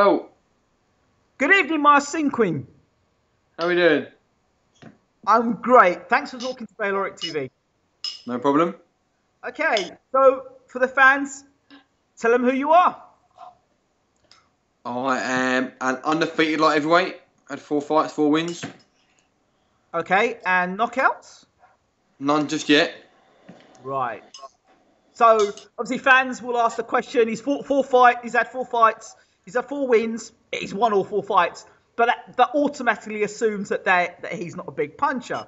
Hello. Good evening, my Shinkwin. How are we doing? I'm great. Thanks for talking to Bayloric TV. No problem. Okay, so for the fans, tell them who you are. I am an undefeated light heavyweight. Had 4 fights, 4 wins. Okay, and knockouts? None just yet. Right. So obviously fans will ask the question, he's fought he's had 4 fights, he's had 4 wins, he's won all 4 fights, but that automatically assumes that he's not a big puncher.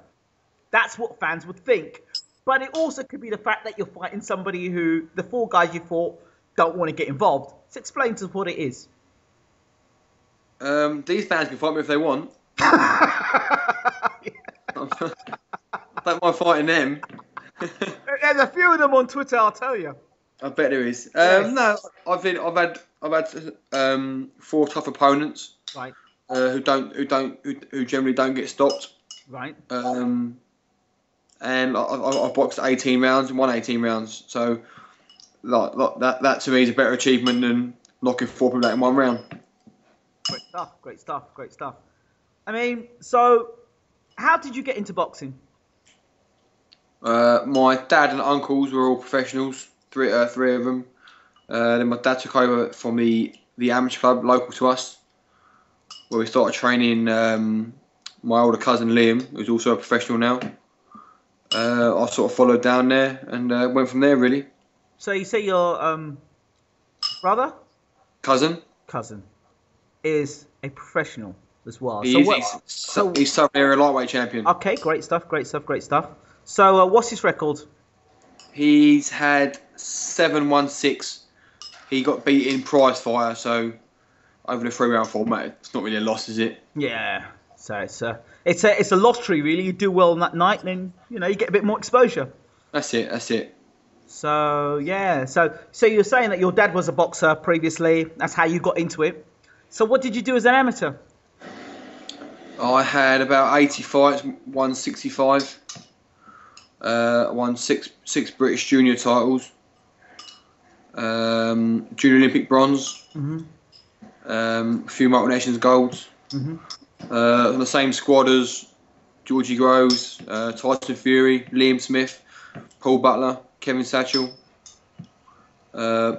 That's what fans would think. But it also could be the fact that you're fighting somebody who the 4 guys you fought don't want to get involved. So explain to us what it is. These fans can fight me if they want. I don't mind fighting them. There's a few of them on Twitter, I'll tell you. I bet there is. Yes. No, I've had 4 tough opponents. Right. Who generally don't get stopped. Right. And I've boxed 18 rounds and won 18 rounds. So that to me is a better achievement than knocking 4 people out in 1 round. Great stuff, great stuff, great stuff. I mean, so how did you get into boxing? My dad and uncles were all professionals, three of them. Then my dad took over from the amateur club local to us, where we started training my older cousin Liam, who's also a professional now. I sort of followed down there and went from there, really. So you say your brother? Cousin Is a professional as well. He's Southern Area lightweight champion. Okay, great stuff, great stuff, great stuff. So what's his record? He's had 7-1-6. He got beat in prize fighter, so over the 3-round format, it's not really a loss, is it? Yeah. So it's a lottery, really. You do well on that night, then you get a bit more exposure. That's it. So yeah. So you're saying that your dad was a boxer previously. That's how you got into it. So what did you do as an amateur? I had about 80 fights, won 65. Won six British junior titles. Junior Olympic bronze. A few multi nations golds. On the same squad as Georgie Groves, Tyson Fury, Liam Smith, Paul Butler, Kevin Satchell,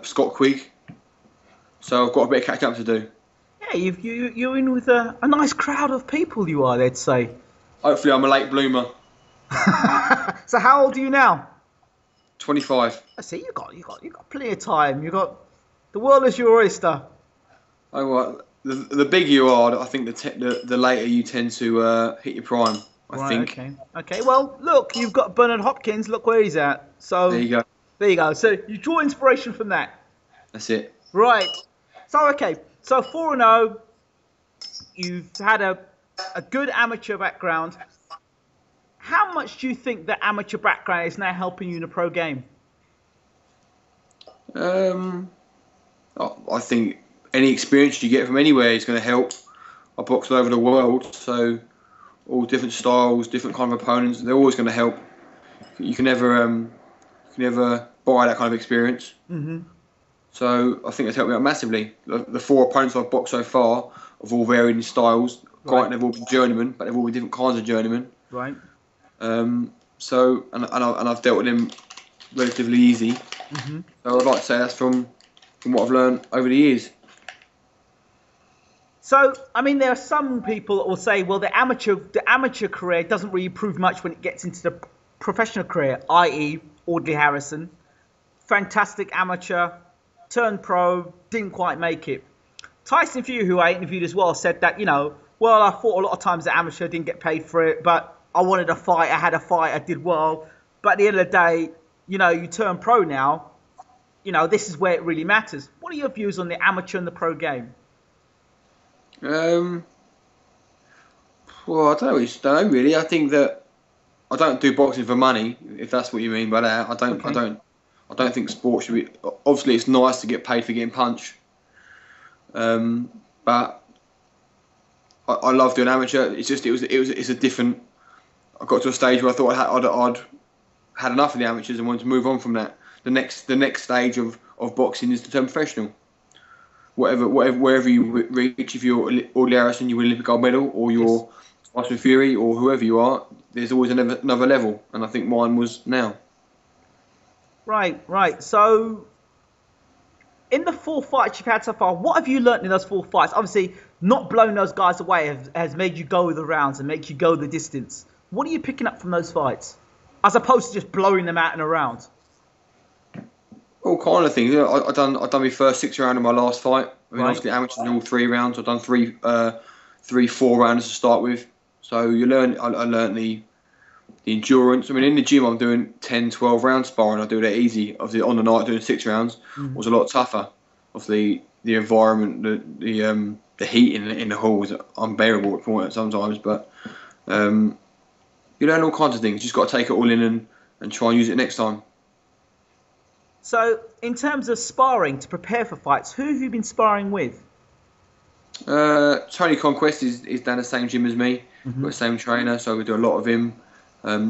Scott Quigg. So I've got a bit of catching up to do. Yeah, you're in with a nice crowd of people. You are, they'd say. Hopefully, I'm a late bloomer. So how old are you now? 25. I see. You got plenty of time. The world is your oyster. Oh, well, the bigger you are, I think the later you tend to hit your prime. I think. Okay. Well, look, you've got Bernard Hopkins. Look where he's at. So there you go. So you draw inspiration from that. That's it. Right. So okay. So 4-0. You've had a good amateur background. How much do you think the amateur background is now helping you in the pro game? I think any experience you get from anywhere is going to help. I box all over the world, so all different styles, different kind of opponents, they're always going to help. You can never buy that kind of experience. So I think it's helped me out massively. The 4 opponents I've boxed so far have all varied in styles. Right. They've all been journeymen, but they've all been different kinds of journeymen. Right. So I've dealt with them relatively easy. So I'd like to say that's from what I've learned over the years. So I mean, there are some people that will say, well, the amateur career doesn't really prove much when it gets into the professional career, i.e., Audley Harrison, fantastic amateur, turned pro, didn't quite make it. Tyson Fury, who I interviewed as well, said that well, I fought a lot of times as amateur, didn't get paid for it, but I wanted a fight, I had a fight, I did well. But at the end of the day, you turn pro now, this is where it really matters. What are your views on the amateur and the pro game? Well, I don't know really. I think that I don't do boxing for money, if that's what you mean by that. I don't think sport should be. Obviously, it's nice to get paid for getting punched, but I love doing amateur. It's just it's a different. I got to a stage where I thought I'd had enough of the amateurs and wanted to move on from that. The next stage of boxing is to turn professional. wherever you reach, if you're Audley Harrison, you win Olympic gold medal, or you're Tyson Fury, or whoever you are, there's always another level, and I think mine was now. Right. So, in the 4 fights you've had so far, what have you learnt in those 4 fights? Obviously, not blowing those guys away has made you go the rounds and make you go the distance. What are you picking up from those fights, as opposed to just blowing them out in a round? All kind of things. I done my first 6 round of my last fight. I mean, Right. obviously amateurs in all 3 rounds. I've done 4 rounds to start with. So you learn. I learned the endurance. I mean, in the gym, I'm doing 10, 12 round sparring. I do that easy. Obviously, on the night, doing 6 rounds was a lot tougher. Obviously, the environment, the heat in the hall was unbearable at points sometimes. But you learn all kinds of things. You just got to take it all in and try and use it next time. So, in terms of sparring to prepare for fights, who have you been sparring with? Tony Conquest is down the same gym as me. We've got the same trainer, so we do a lot of him.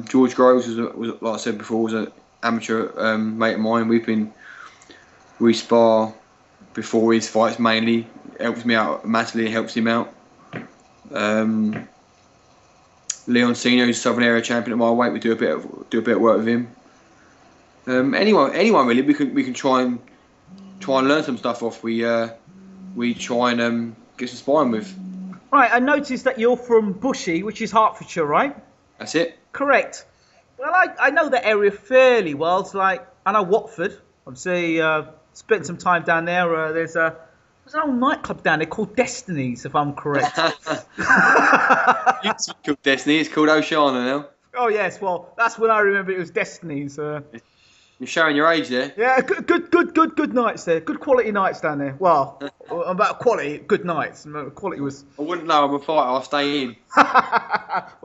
George Groves was like I said before, was an amateur mate of mine. We spar before his fights mainly. Helps me out massively, helps him out. Leon Senior, who's Southern Area champion at my weight, we do a bit of work with him. Anyone really, we can try and learn some stuff off. We try and get some sparring with. Right, I noticed that you're from Bushey, which is Hertfordshire, right? That's it. Correct. Well, I know that area fairly well. It's like, I know Watford. Obviously, spent some time down there. There's an old nightclub down there called Destiny's, if I'm correct. It's called Destiny. It's called Oceana now. Oh yes, well, that's when I remember it was Destiny's. You're showing your age there. Yeah, good nights there. Good quality nights down there. Well, about quality, good nights. Quality was. I wouldn't know. I'm a fighter. I'll stay in.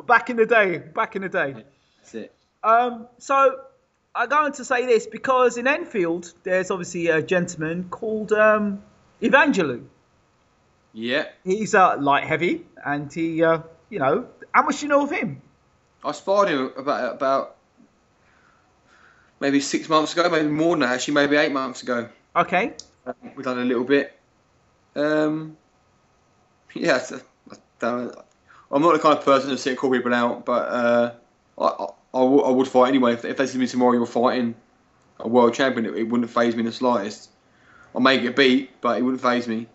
Back in the day. That's it. So I'm going to say this because in Enfield there's obviously a gentleman called Evangelou. Yeah. He's light heavy, and he, how much do you know of him? I sparred him about maybe 6 months ago, maybe more than that, actually, maybe 8 months ago. Okay. We've done a little bit. Yeah, I'm not the kind of person to sit and call people out, but I would fight anyway. If they see me tomorrow, you're fighting a world champion, it wouldn't faze me in the slightest. I may get beat, but it wouldn't faze me.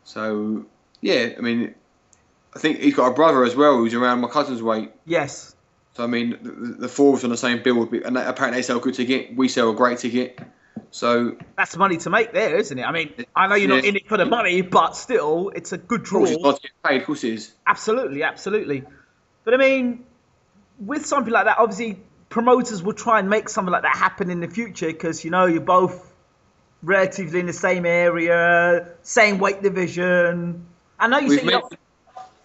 So, yeah, I mean, I think he's got a brother as well who's around my cousin's weight. Yes. So, I mean, the 4 of us on the same bill, and apparently they sell a good ticket. We sell a great ticket. So that's money to make there, isn't it? I mean, I know you're not in it for the money, but still, it's a good draw. Of course, it's not to get paid, of course it is. Absolutely. But I mean, with something like that, obviously, promoters will try and make something like that happen in the future because, you're both relatively in the same area, same weight division. I know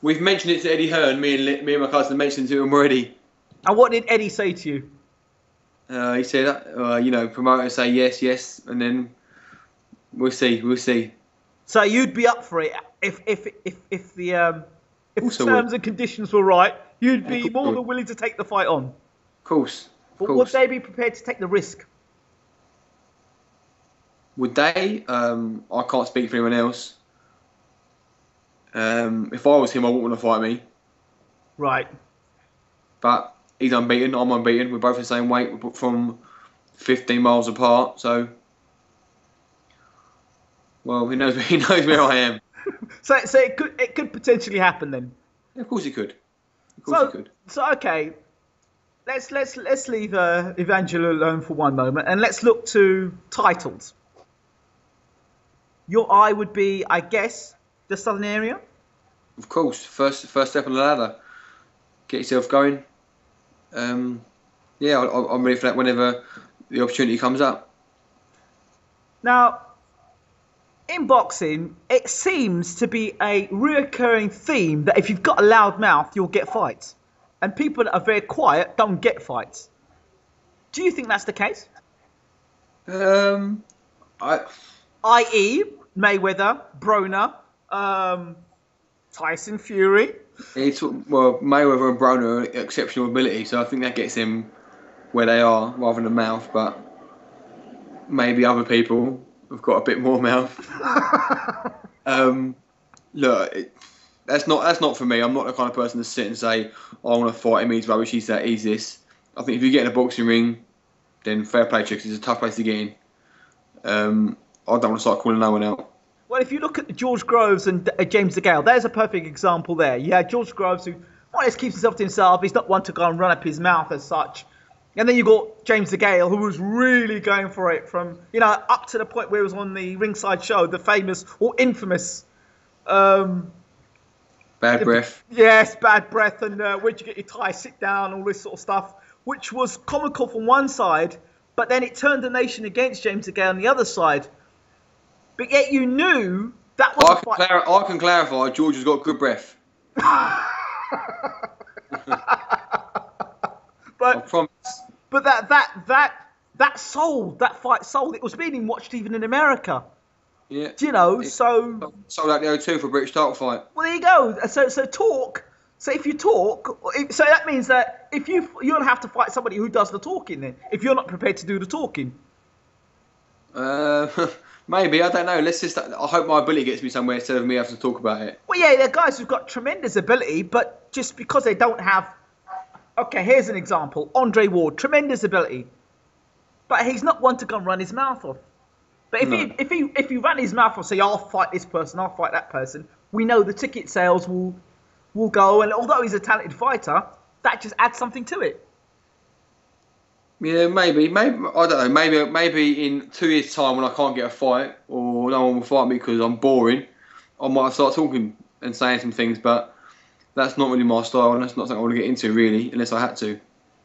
we've mentioned it to Eddie Hearn. Me and my cousin mentioned it to him already. And what did Eddie say to you? He said, promoters say yes, and then we'll see. So you'd be up for it if the terms and conditions were right. You'd be more than willing to take the fight on. Of course. But would they be prepared to take the risk? Would they? I can't speak for anyone else. If I was him, I wouldn't want to fight me. Right. But he's unbeaten, I'm unbeaten. We're both the same weight. We're from 15 miles apart. So, well, he knows where I am. So it could potentially happen then. Yeah, of course it could. So okay, let's leave Evangelou alone for one moment, and let's look to titles. Your eye would be, I guess, the Southern area. Of course, first step on the ladder. Get yourself going. I'm ready for that whenever the opportunity comes up. Now, in boxing, it seems to be a recurring theme that if you've got a loud mouth, you'll get fights. And people that are very quiet don't get fights. Do you think that's the case? I.e. Mayweather, Broner, Tyson Fury. Mayweather and Broner are exceptional ability, so I think that gets him where they are rather than the mouth. But maybe other people, I've got a bit more mouth. Look, that's not for me. I'm not the kind of person to sit and say, oh, I want to fight him. He's rubbish. He's that. He's this. I think if you get in a boxing ring, then fair play to you, 'cause it's a tough place to get in. I don't want to start calling no one out. Well, if you look at George Groves and James DeGale, there's a perfect example there. You had George Groves, who more or less keeps himself to himself. He's not one to go and run up his mouth as such. And then you got James DeGale, who was really going for it from, up to the point where he was on the Ringside Show, the famous or infamous... Bad breath. Yes, bad breath, and where'd you get your tie, sit down, all this sort of stuff, which was comical from one side, but then it turned the nation against James DeGale on the other side. But yet you knew that was a fight. I can clarify, George has got good breath. I promise. But that sold, that fight sold. It was being watched even in America. Yeah. So sold out the O2 for a British title fight. Well, there you go. So talk. So if you talk, so that means that if you'll have to fight somebody who does the talking then, if you're not prepared to do the talking. Maybe, I don't know. I hope my ability gets me somewhere instead of me having to talk about it. Well, yeah, they're guys who've got tremendous ability, but just because they don't have... Okay, here's an example. Andre Ward, tremendous ability. But he's not one to go and run his mouth off. But if he ran his mouth off, say, I'll fight this person, I'll fight that person, we know the ticket sales will go, and although he's a talented fighter, that just adds something to it. Yeah, maybe I don't know. Maybe in 2 years' time, when I can't get a fight or no one will fight me because I'm boring, I might start talking and saying some things. But that's not really my style, and that's not something I want to get into really, unless I had to.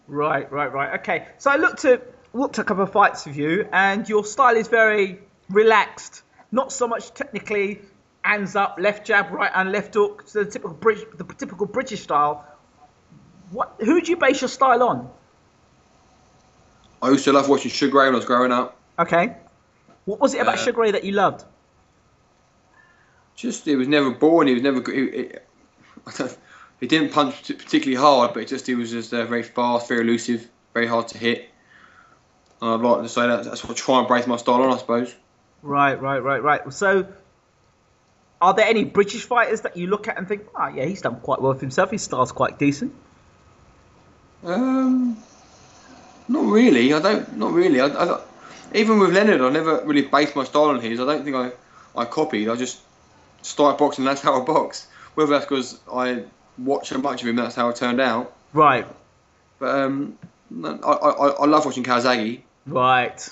Right. Okay, so I looked at a couple of fights with you, and your style is very relaxed, not so much technically hands up, left jab, right and left hook. So the typical British style. Who do you base your style on? I used to love watching Sugar Ray when I was growing up. Okay. What was it about Sugar Ray that you loved? Just, he was never boring. He was never... He didn't punch particularly hard, but he was just very fast, very elusive, very hard to hit. And I'd like to say that's what I try and base my style on, I suppose. Right. So, are there any British fighters that you look at and think, oh yeah, he's done quite well for himself, his style's quite decent? Not really. Not really. Even with Leonard, I never really based my style on his. I don't think I copied. I just started boxing and that's how I box. Whether that's because I watched so much of him, that's how it turned out. Right. But I love watching Kazagi. Right.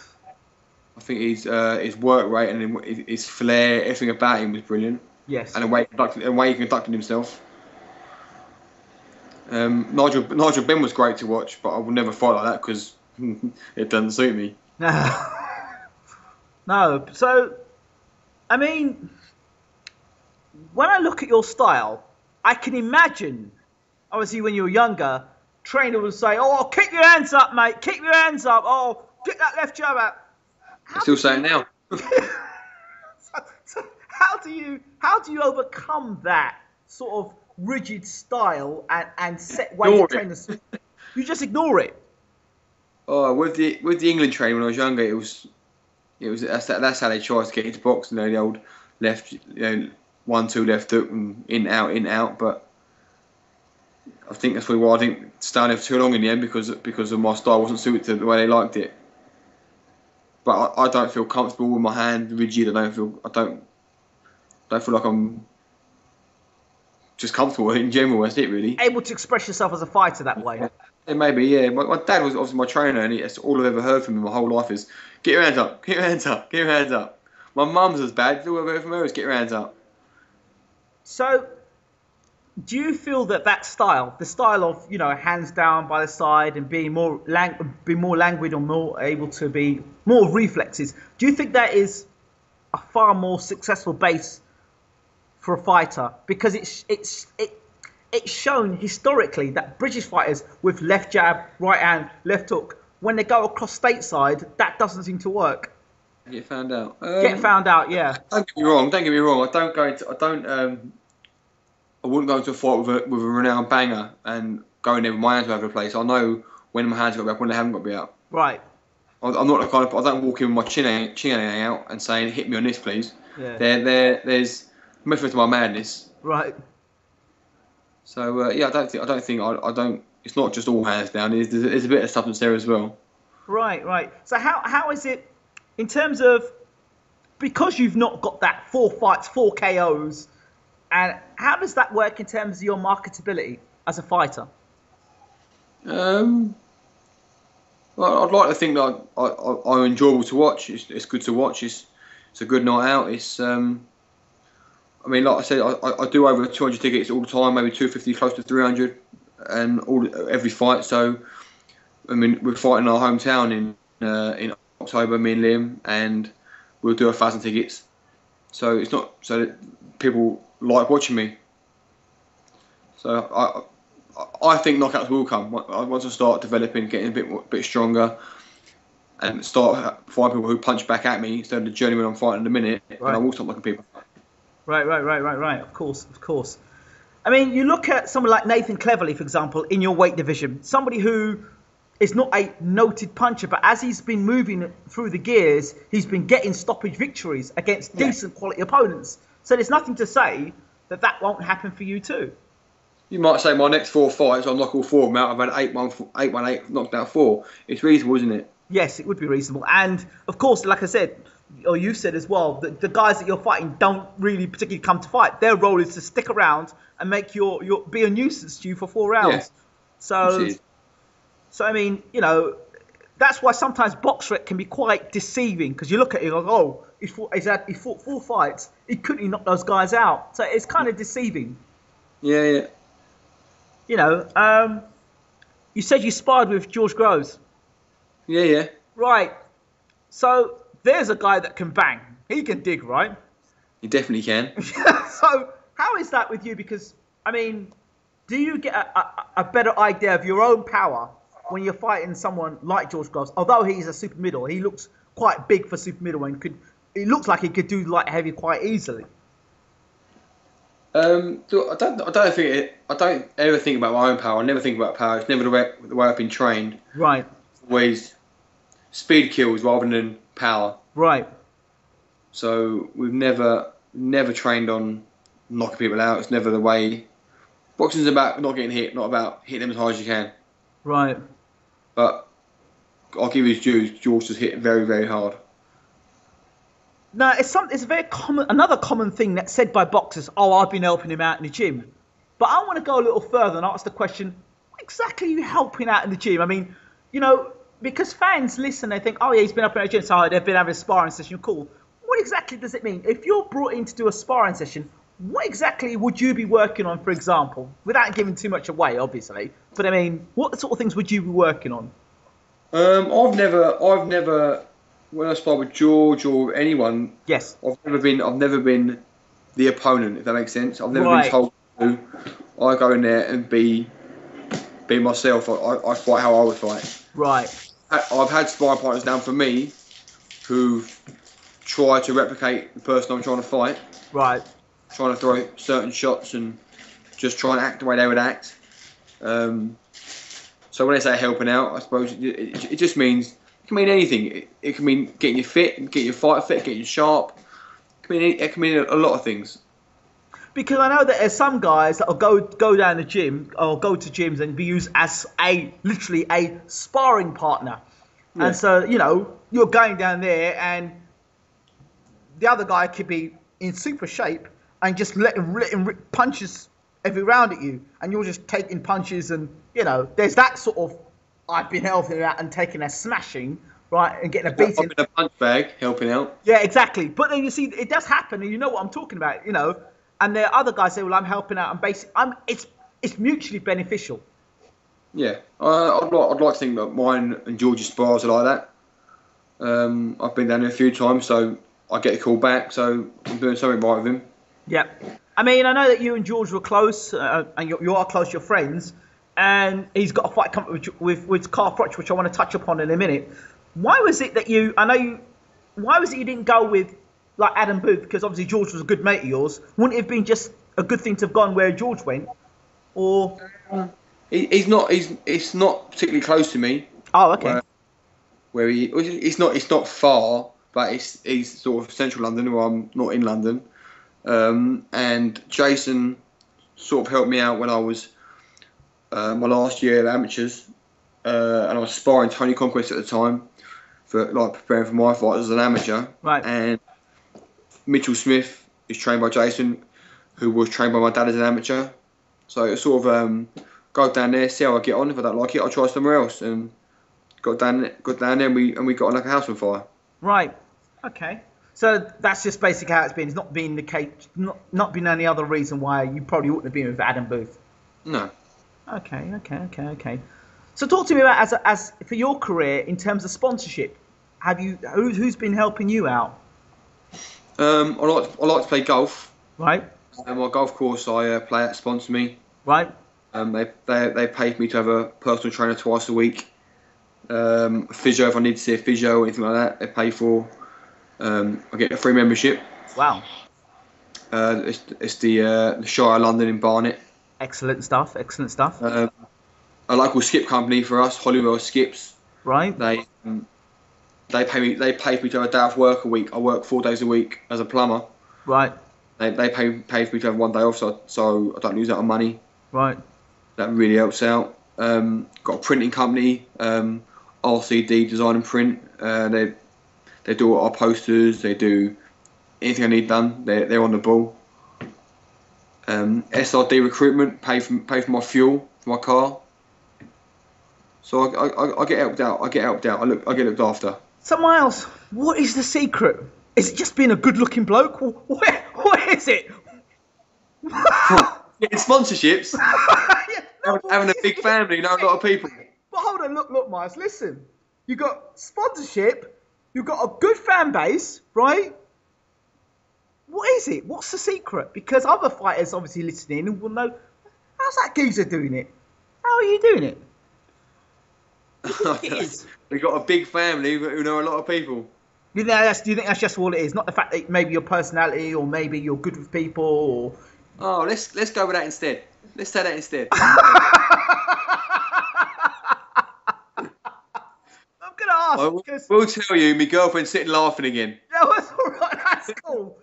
I think his work rate and his flair, everything about him was brilliant. Yes. And the way he conducted himself. Nigel Benn was great to watch, but I would never fight like that because it doesn't suit me. No. So, I mean, when I look at your style, I can imagine, obviously when you were younger, trainer would say, "Oh, keep your hands up, mate. Keep your hands up. Oh, get that left jab out." I still say it now. So how do you overcome that sort of rigid style and set ways of trainers? You just ignore it. Oh, with the England training when I was younger, it was that's how they tried to get into boxing. The old left, 1-2 left hook and in out. But I think that's probably why I didn't stay on there for too long in the end because of my style wasn't suited to the way they liked it. But I don't feel comfortable with my hand rigid. I don't feel like I'm just comfortable in general. That's it, really. Able to express yourself as a fighter that way. Yeah, maybe, yeah. My dad was obviously my trainer, and that's all I've ever heard from him my whole life is get your hands up, get your hands up, get your hands up. My mum's as bad. All I've heard from her is get your hands up. So, do you feel that style, the style of hands down by the side and being more languid or more able to be more reflexes, do you think that is a far more successful base for a fighter? Because it's shown historically that British fighters with left jab, right hand, left hook, when they go across stateside, that doesn't seem to work. Get found out. Get found out, yeah. Don't get me wrong. I wouldn't go into a fight with a renowned banger and go in there with my hands all over the place. I know when my hands got to be up, when they haven't got to be up. Right. I'm not the kind of. I don't walk in with my chin out and saying, "Hit me on this, please." Yeah. There's method to my madness. Right. So yeah, I don't. It's not just all hands down. There's a bit of substance there as well. Right. So how is it in terms of, because you've not got that 4 fights, 4 KOs, and how does that work in terms of your marketability as a fighter? Well, I'd like to think that I'm enjoyable to watch. It's good to watch. It's a good night out. I mean, like I said, I do over 200 tickets all the time, maybe 250, close to 300, and every fight. So, I mean, we're fighting in our hometown in October, me and Liam, and we'll do 1,000 tickets. So it's not so that people like watching me. So I think knockouts will come once I start developing, getting a bit stronger, and start fighting people who punch back at me instead of the journeyman I'm fighting in a minute. Right. And I will stop knocking people. Right. Of course. I mean, you look at someone like Nathan Cleverly, for example, in your weight division, somebody who is not a noted puncher, but as he's been moving through the gears, he's been getting stoppage victories against decent quality opponents. So there's nothing to say that won't happen for you too. You might say my next 4 fights, I'll knock all 4 of them out. I've had 8-1-8, knocked out 4. It's reasonable, isn't it? Yes, it would be reasonable. And of course, like I said, or you said as well, that the guys that you're fighting don't really particularly come to fight. Their role is to stick around and make be a nuisance to you for 4 rounds. Yeah. So I mean, you know, that's why sometimes box rec can be quite deceiving, because you look at it like, oh, he fought 4 fights, he couldn't knock those guys out. So it's kind of deceiving. Yeah. You know, you said you sparred with George Groves. Yeah. Right. So there's a guy that can bang. He can dig, right? He definitely can. So how is that with you? Because, I mean, do you get a better idea of your own power when you're fighting someone like George Groves? Although he's a super middle, he looks quite big for super middle, and it looks like he could do light heavy quite easily. I don't ever think about my own power. I never think about power. It's never the way I've been trained. Right. Always speed kills rather than power. Right. So we've never trained on knocking people out. It's never the way. Boxing's about not getting hit, not about hitting them as hard as you can. Right. But I'll give you his dues. George has hit very, very hard. No, it's a very common, another common thing that's said by boxers. Oh, I've been helping him out in the gym. But I want to go a little further and ask the question: what exactly are you helping out in the gym? I mean, you know, because fans listen, they think, oh yeah, he's been up in the gym, so they've been having a sparring session. Cool. What exactly does it mean? If you're brought in to do a sparring session, what exactly would you be working on, for example, without giving too much away, obviously? But I mean, what sort of things would you be working on? I've never. When I spar with George or anyone, yes, I've never been the opponent, if that makes sense. I've never been told to. I go in there and be myself. I fight how I would fight. Right. I've had sparring partners down for me who've tried to replicate the person I'm trying to fight. Right. Trying to throw certain shots and just trying to act the way they would act. So when I say helping out, I suppose it just means. It can mean anything. It can mean getting you fit, getting your fight fit, getting you sharp. It can mean a lot of things. Because I know that there's some guys that will go down the gym or go to gyms and be used as literally a sparring partner. Yeah. And so, you know, you're going down there and the other guy could be in super shape and just letting rip punches every round at you, and you're just taking punches, and you know, there's that sort of. I've been helping out and taking a smashing, right, and getting a beating. I'm in a punch bag, helping out. Yeah, exactly. But then you see, it does happen, and you know what I'm talking about, you know. And there are other guys say, well, I'm helping out, and it's mutually beneficial. Yeah, I'd like to think that mine and George's spars are like that. I've been down there a few times, so I get a call back, so I'm doing something right with him. Yeah. I mean, I know that you and George were close, and you are close, you're friends. And he's got a fight coming with Carl Froch, which I want to touch upon in a minute. Why was it that why was it you didn't go with like Adam Booth? Because obviously George was a good mate of yours. Wouldn't it have been just a good thing to have gone where George went? Or it's not particularly close to me. Oh, okay. where it's not far, but he's sort of central London, where I'm not in London. And Jason sort of helped me out when I was my last year of amateurs, and I was sparring Tony Conquest at the time for preparing for my fight as an amateur. Right. And Mitchell Smith is trained by Jason, who was trained by my dad as an amateur. So it sort of go down there, see how I get on. If I don't like it, I'll try somewhere else. And got down there, and we got on like a house on fire. Right. Okay. So that's just basically how it's been. It's not been the case. Not been any other reason why you probably wouldn't have been with Adam Booth. No. Okay. So talk to me about as for your career in terms of sponsorship. Who's been helping you out? I like to play golf. Right. My golf course I play at sponsor me. Right. They paid me to have a personal trainer twice a week. Physio, if I need to see a physio or anything like that, they pay for. I get a free membership. Wow. It's the Shire of London in Barnet. Excellent stuff. A local skip company for us, Hollywell Skips. Right. They pay me to have a day off work a week. I work 4 days a week as a plumber. Right. They pay for me to have one day off, so I don't lose out on money. Right. That really helps out. Got a printing company, RCD Design and Print. They do all our posters. They do anything I need done. They're on the ball. SRD Recruitment pay for my fuel for my car. So I get helped out. I get looked after. So Miles, what is the secret? Is it just being a good-looking bloke? What is it? Getting sponsorships. Having a big family, know a lot of people. But hold on, look, Miles, listen. You got sponsorship. You got a good fan base, right? What is it? What's the secret? Because other fighters obviously listening will know. How's that geezer doing it? How are you doing it? It is. We got a big family who know a lot of people. Do you think that's just all it is? Not the fact that maybe your personality or maybe you're good with people or... Oh, let's go with that instead. Let's say that instead. I'm going to ask because... We'll tell you, my girlfriend's sitting laughing again. No, that's all right. That's cool.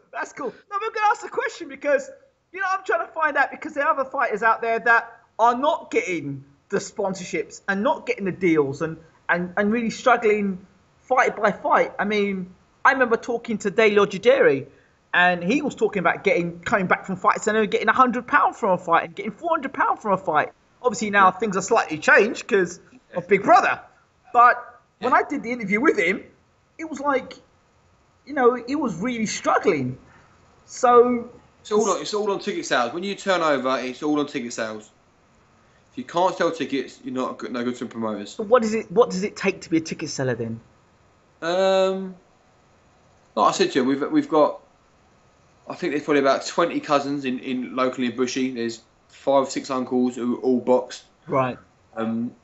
No, I'm going to ask the question because, I'm trying to find out because there are other fighters out there that are not getting the sponsorships and not getting the deals and really struggling fight by fight. I mean, I remember talking to Dale Ojideri and he was talking about coming back from fights and getting £100 from a fight and getting £400 from a fight. Obviously now things are slightly changed because of Big Brother. But when I did the interview with him, it was like, he was really struggling. So it's all on ticket sales. When you turn over, it's all on ticket sales. If you can't sell tickets, you're no good to promoters. So what does it take to be a ticket seller then? Like I said to you, we've got. I think there's probably about 20 cousins in locally in Bushy. There's 5 or 6 uncles who all boxed. Right.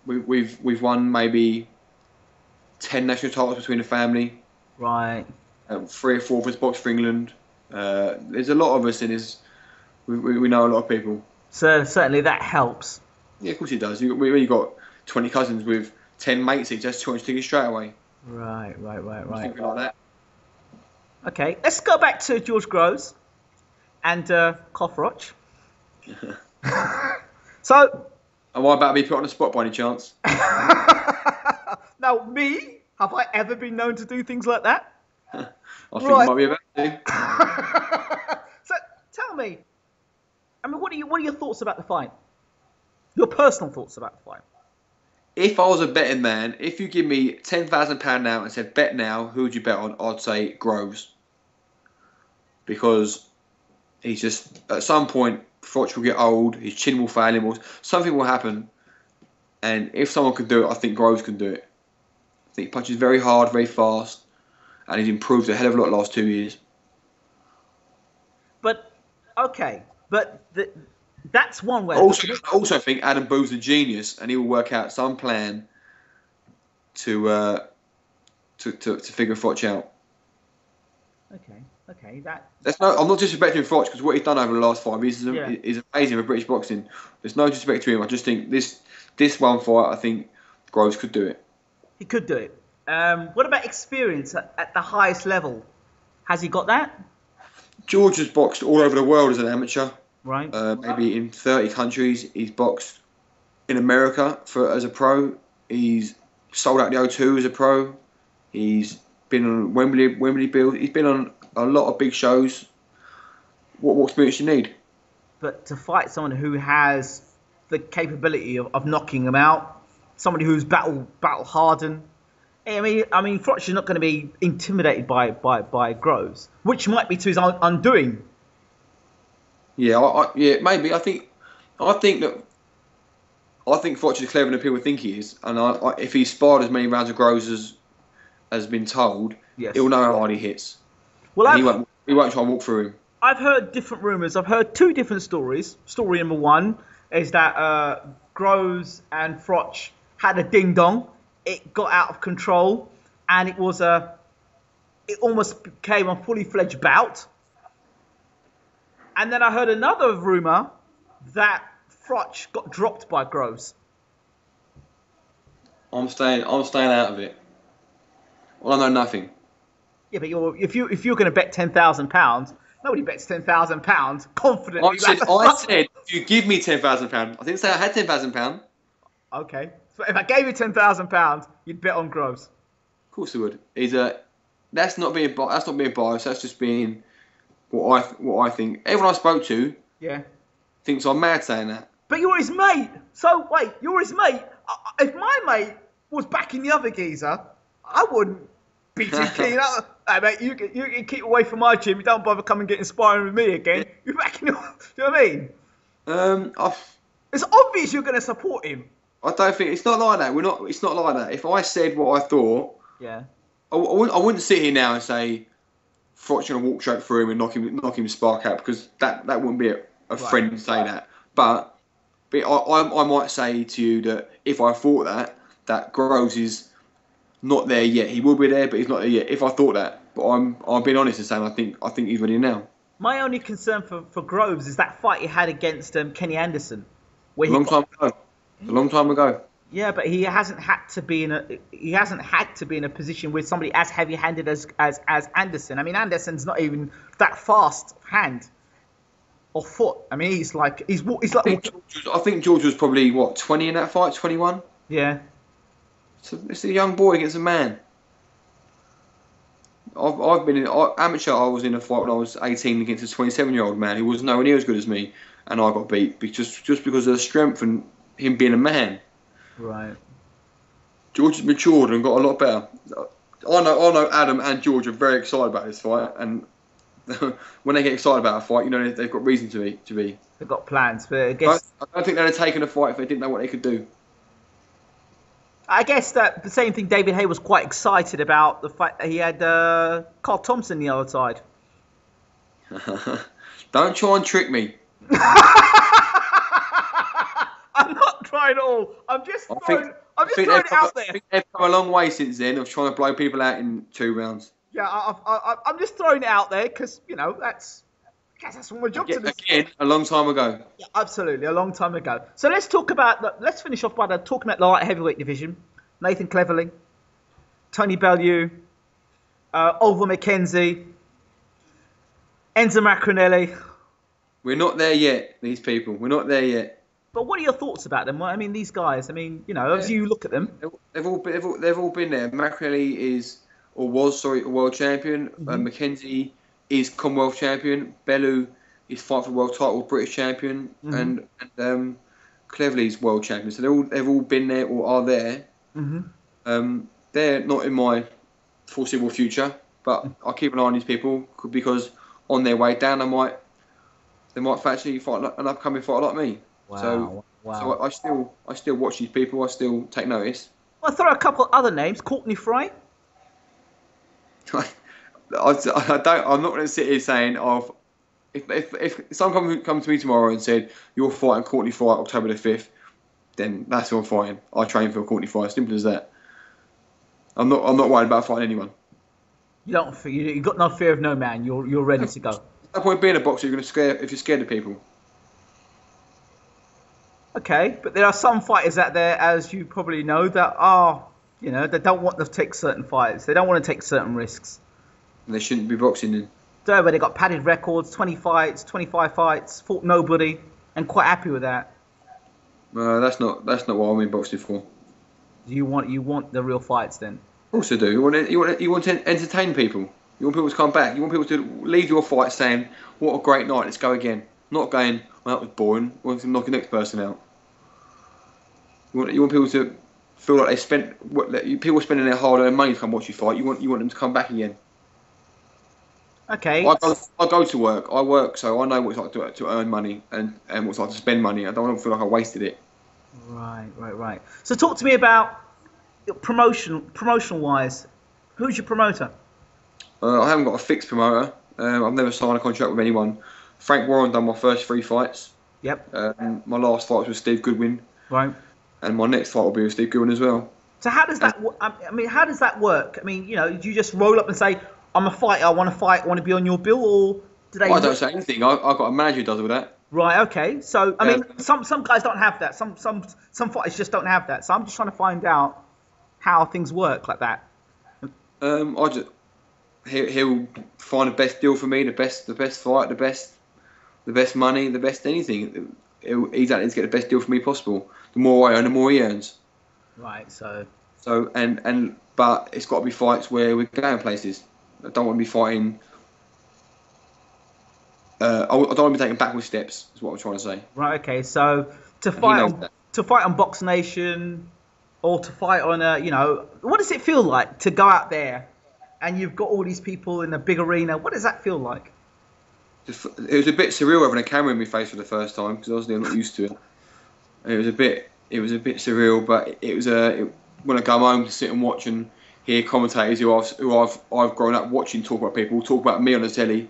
We've won maybe 10 national titles between the family. Right. 3 or 4 of us boxed for England. There's a lot of us in this. We know a lot of people. So certainly that helps. Yeah, of course it does. When you got 20 cousins with 10 mates each, that's 200 tickets straight away. Right. Something like that. Okay, let's go back to George Groves and Cothroch. So, am I about to be put on the spot by any chance? Now, have I ever been known to do things like that? I think you might be about to. So, tell me, I mean, what are your thoughts about the fight? Your personal thoughts about the fight? If I was a betting man, if you give me £10,000 now and said bet now, who would you bet on? I'd say Groves. Because he's just, at some point, Froch will get old, his chin will fail him, or something will happen. And if someone could do it, I think Groves can do it. I think he punches very hard, very fast, and he's improved a hell of a lot the last 2 years. But, okay, that's one way. I also think Adam Booth's a genius, and he will work out some plan to figure Froch out. Okay. I'm not disrespecting Froch because what he's done over the last 5 years is amazing for British boxing. There's no disrespect to him. I just think this one fight, I think Groves could do it. He could do it. What about experience at the highest level? Has he got that? George has boxed all over the world as an amateur. Right. Maybe in 30 countries. He's boxed in America as a pro. He's sold out the O2 as a pro. He's been on Wembley Build. He's been on a lot of big shows. What experience do you need? But to fight someone who has the capability of knocking him out, somebody who's battle hardened. I mean, Froch is not going to be intimidated by Groves, which might be to his undoing. Yeah, maybe. I think Froch is cleverer than people think he is, and if he's sparred as many rounds of Groves as has been told, yes, he'll know how hard he hits. Well, he won't try and walk through him. I've heard different rumours. I've heard two different stories. Story number one is that Groves and Froch had a ding dong. It got out of control, and it almost became a fully fledged bout. And then I heard another rumour that Froch got dropped by Groves. I'm staying out of it. Well, I know nothing. Yeah, but if you're going to bet £10,000, nobody bets £10,000 confidently. I said, if you give me £10,000, I didn't say I had £10,000. Okay, so if I gave you £10,000, you'd bet on Groves. Of course I would. That's not being biased. That's just being what I think. Everyone I spoke to, thinks I'm mad saying that. But you're his mate. So wait, you're his mate. If my mate was backing the other geezer, I wouldn't be too keen. Hey, mate, you can keep away from my gym. You don't bother coming and getting sparring with me again. You're backing. You know what I mean? It's obvious you're going to support him. I don't think it's not like that. It's not like that. If I said what I thought, I wouldn't sit here now and say Froch's going to walk straight through him and knock him spark out, because that wouldn't be a friend to say that. But I might say to you that if I thought that Groves is not there yet, he will be there, but he's not there yet. If I thought that, but I'm being honest and saying I think he's ready now. My only concern for Groves is that fight he had against Kenny Anderson, A long time ago. Yeah, but he hasn't had to be in a position with somebody as heavy-handed as Anderson. I mean, Anderson's not even that fast hand or foot. I mean, he's like. I think George was probably 20 in that fight, 21. Yeah. So it's a young boy against a man. I've been in amateur. I was in a fight when I was 18 against a 27-year-old man who was nowhere near as good as me, and I got beat just because of the strength and him being a man. Right. George has matured and got a lot better. I know Adam and George are very excited about this fight, and when they get excited about a fight, you know they've got reason to be. They've got plans, but I guess I don't think they'd have taken a fight if they didn't know what they could do. I guess that the same thing David Hay was quite excited about, the fact that he had Carl Thompson the other side. Don't try and trick me. I'm not trying at all. I'm just throwing it out there. I think they've come a long way since then of trying to blow people out in 2 rounds. Yeah, I'm just throwing it out there because, that's what my job to do. Again, a long time ago. Yeah, absolutely, a long time ago. So let's finish off by talking about the light heavyweight division. Nathan Cleverly, Tony Bellew, Oliver McKenzie, Enzo Macronelli. We're not there yet, these people. We're not there yet. But what are your thoughts about them? I mean, these guys. I mean, as you look at them, they've all been there. Macronelli was a world champion. Mm-hmm. McKenzie is Commonwealth champion. Bellew is fight for the world title, British champion, and Cleverly's world champion. So they've all been there or are there. Mm-hmm. They're not in my foreseeable future, but I'll keep an eye on these people because on their way down, they might actually fight an upcoming fighter like me. Wow. So I still watch these people. I still take notice. I'll throw a couple of other names. Courtney Fry. I'm not going to sit here saying if someone come to me tomorrow and said you're fighting Courtney Fry October the 5th, then that's who I'm fighting. I train for Courtney Fry. Simple as that. I'm not worried about fighting anyone. You've got no fear of no man. You're ready to go. There's no point being a boxer. If you're scared of people. Okay, but there are some fighters out there, as you probably know, that are You know, they don't want to take certain fights. They don't want to take certain risks. And they shouldn't be boxing then. So where they got padded records, 20 fights, 25 fights, fought nobody, and quite happy with that. That's not what I'm in boxing for. You want the real fights then? Of course I do. You want to entertain people. You want people to come back. You want people to leave your fight saying, "What a great night! Let's go again." Not going, "Well, that was boring." You want to knock the next person out. You want people to feel like people spending their hard-earned money to come watch you fight. You want them to come back again. Okay. I go to work. I work, so I know what it's like to earn money and what it's like to spend money. I don't want to feel like I wasted it. Right. So talk to me about promotional wise. Who's your promoter? I haven't got a fixed promoter. I've never signed a contract with anyone. Frank Warren done my first 3 fights. Yep. My last fight was with Steve Goodwin. Right. And my next fight will be with Steve Goodwin as well. So how does that? How does that work? I mean, do you just roll up and say, "I'm a fighter. I want to fight. I want to be on your bill," or do they? I don't say anything. I've got a manager who does all that. Right. Okay. So I mean, some guys don't have that. Some fighters just don't have that. So I'm just trying to find out how things work like that. He'll find the best deal for me, the best fight, the best money, the best anything. He's out to get the best deal for me possible. The more I earn, the more he earns. Right. But it's got to be fights where we're going places. I don't want to be fighting. I don't want to be taking backward steps. Is what I'm trying to say. Right. Okay. So to fight on Box Nation, or to fight on what does it feel like to go out there, and you've got all these people in a big arena? What does that feel like? It was a bit surreal having a camera in my face for the first time because obviously I'm not used to it. It was a bit surreal, but it was when I come home to sit and watch and hear commentators who I've grown up watching talk about people, talk about me on the telly,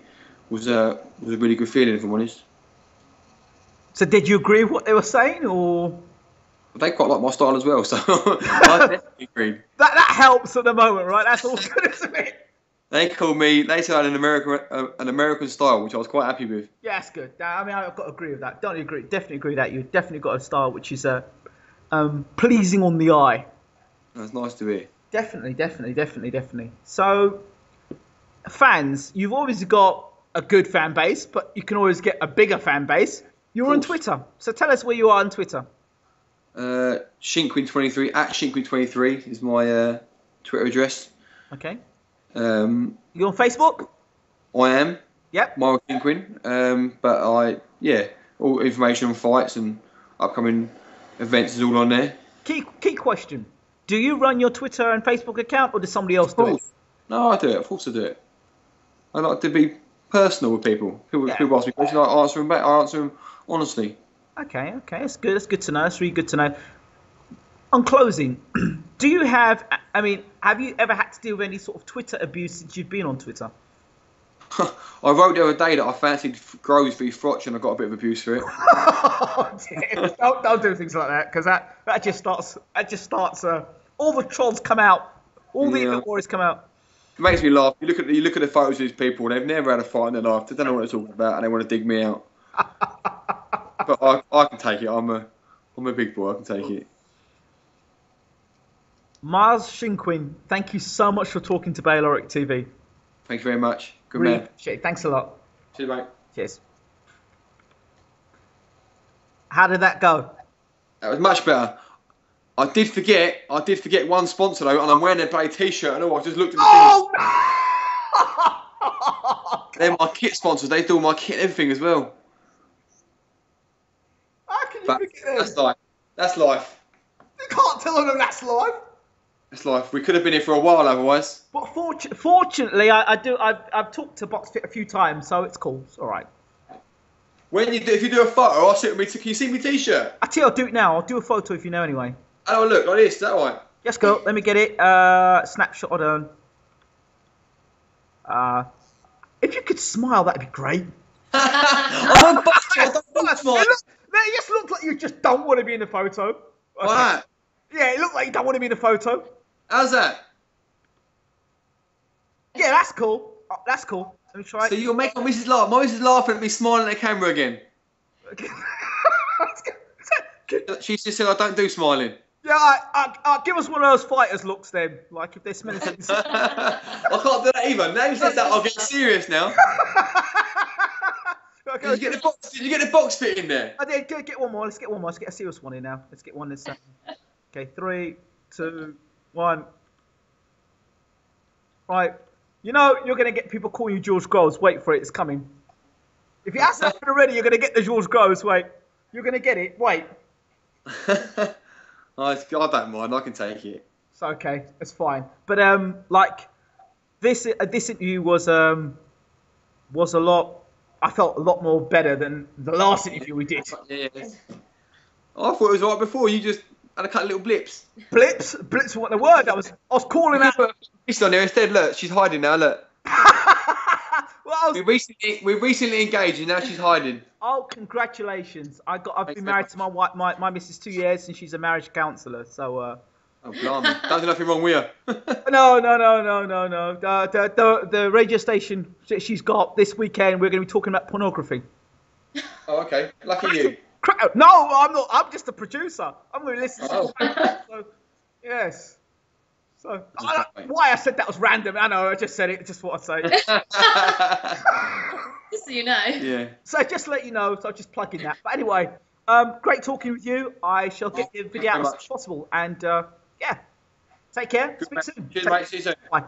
was a really good feeling, if I'm honest. So did you agree with what they were saying, or? They quite like my style as well, so I definitely agreed. That helps at the moment, right? That's all good, isn't it? They said I had an American style, which I was quite happy with. Yeah, that's good. I mean, I've got to agree with that. Definitely agree that you've definitely got a style which is pleasing on the eye. That's nice to hear. Definitely. So, fans, you've always got a good fan base, but you can always get a bigger fan base. You're on Twitter. So tell us where you are on Twitter. Shinkwin23 at Shinkwin23 is my Twitter address. Okay. You on Facebook? I am. Yep. Miles Shinkwin. But all information on fights and upcoming events is all on there. Key question. Do you run your Twitter and Facebook account, or does somebody else do it? No, I do it. Of course I do it. I like to be personal with people. People ask me questions, I answer them back. I answer them honestly. Okay. That's good. That's good to know. That's really good to know. On closing, have you ever had to deal with any sort of Twitter abuse since you've been on Twitter? I wrote the other day that I fancied Groves v. Frotch and I got a bit of abuse for it. Oh, dear. Don't do things like that, because that just starts. All the trolls come out. All the evil warriors come out. It makes me laugh. You look at the photos of these people. They've never had a fight in their life. They don't know what they're talking about, and they want to dig me out. But I can take it. I'm a big boy. I can take it. Miles Shinkwin, thank you so much for talking to Bayloric TV. Thank you very much. Good man. Thanks a lot. Cheers, mate. Cheers. How did that go? That was much better. I did forget one sponsor though, and I'm wearing their bloody t-shirt and all. I just looked at the thing. They're my kit sponsors. They do all my kit and everything as well. How can you forget them? That's life. You can't tell them that's life. That's life. We could have been here for a while otherwise. But fortunately, I've talked to BoxFit a few times, so it's cool. It's all right. If you do a photo, I'll sit with me. Can you see my t-shirt? I tell you, I'll do it now. I'll do a photo if you know anyway. Oh, look, like this. Is that all right? Yes, go. Let me get it. Snapshot on. If you could smile, that'd be great. I'm a bastard. I don't smile. It just looks like you just don't want to be in the photo. Okay. What? Yeah, it looked like you don't want to be in the photo. How's that? Yeah, that's cool. That's cool. Let me try it. So you're making Mrs. laugh. My Mrs. laughing at me smiling at the camera again. Okay. She just said I don't do smiling. Yeah, give us one of those fighters looks then. Like if they're smelling something. I can't do that either. Now you said that, I'll get serious now. Did you get the box fit in there? I did. Get one more. Let's get one more. Let's get a serious one in now. Let's get one that's. Okay, 3, 2, 1. Right. You know you're gonna get people calling you George Groves. Wait for it. It's coming. If you hasn't happened already, you're gonna get the George Groves. Wait. You're gonna get it. Wait. I don't mind. I can take it. It's okay. It's fine. But like this interview was a lot. I felt a lot more better than the last interview we did. Yeah. I thought it was right before. You just had a couple of little blips. Blips? Blips weren't the word. I was calling out. She's on there instead. Look, she's hiding now. Look. Well, we recently engaged, and now she's hiding. Oh, congratulations! I've been married to my missus 2 years, and she's a marriage counsellor. So. Oh, blimey. There's nothing wrong with her. No. The radio station that she's got this weekend, we're going to be talking about pornography. Oh, okay. Lucky you. No, I'm not. I'm just a producer. I'm going to listen to it. So, yes. So, why I said that was random. I know, I just said it. Just what I'd say. Just so you know. Yeah. So, just to let you know, so I'm just plugging that. But anyway, great talking with you. I shall get the video out as soon as possible. And, yeah, take care. Speak soon. Cheers, mate. See you soon. Bye.